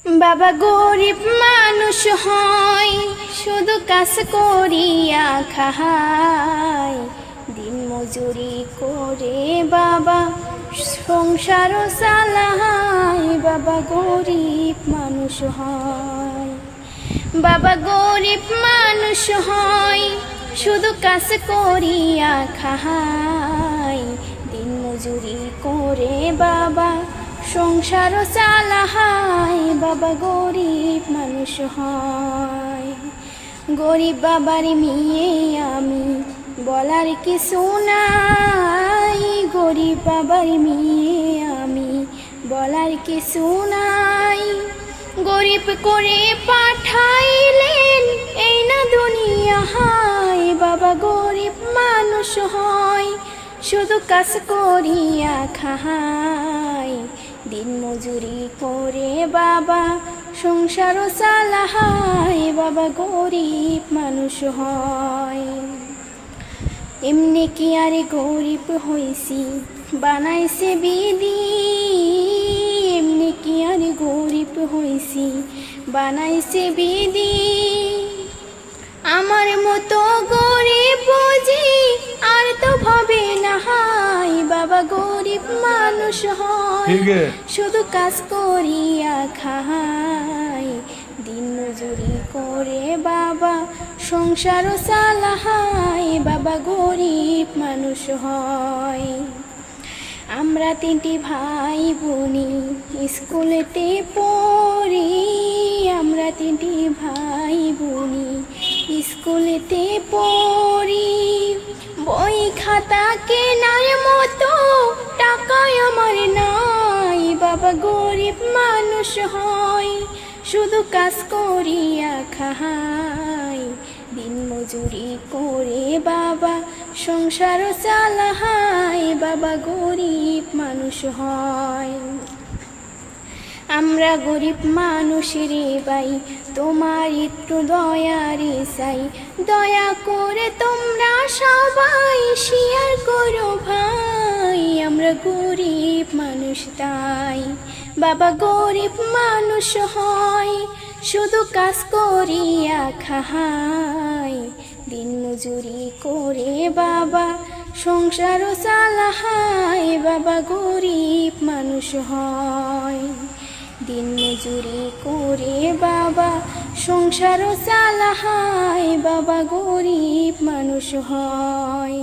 বাবা গরিব মানুষ হয়, শুধু কাজ করিয়া খায়। দিন মজুরি করে বাবা সংসার চালায়। বাবা গরিব মানুষ হয়, বাবা গরিব মানুষ হয়, শুধু কাজ করিয়া খায়। দিন মজুরি করে বাবা সংসার চালায়। বাবা গরিব মানুষ হয়। গরিব বাবার মেয়ে আমি, বলার কিছু নাই। গরিব বাবার মেয়ে আমি, বলার কিছু নাই। গরিব করে পাঠাইলেন এই না দুনিয়া হায়। বাবা গরিব মানুষ হয়, শুধু কাজ করিয়া খায়। দিন মজুরি করে বাবা সংসার চালায়। বাবা গরিব মানুষ হয়। এমনি কি আর গরিব হইছি বানাইছে বিধি। এমনি কি আর গরিব হইছি বানাইছে বিধি। আমার মতো গরিব বুঝি আর তো ভাবে না হাই। বাবা গরিব মানুষ হয়, শুধু কাজ করিয়া খায়। দিন মজুরি করে বাবা সংসার চালায়। বাবা গরিব মানুষ হয়। আমরা তিনটি ভাই বোনি স্কুলেতে পড়ি। আমরা তিনটি ভাই বোনি স্কুলেতে পড়ি। বই খাতা কেনার মতো টাকায় আমার নাই। বাবা গরিব মানুষ হয়, শুধু কাজ করিয়া খায়। দিন মজুরি করে বাবা সংসার চালায়। বাবা গরিব মানুষ হয়। আমরা গরিব মানুষ রে ভাই, তোমার একটু দয়া রে চাই। দয়া করে তোমরা সবাই শেয়ার করো ভাই। আমরা গরিব মানুষ তাই। বাবা গরিব মানুষ হয়, শুধু কাজ করিয়া খায়। দিন মজুরি করে বাবা সংসার চালায়। বাবা গরিব মানুষ হয়। দিন মজুরি করে বাবা সংসার চালায়। বাবা গরিব মানুষ হয়।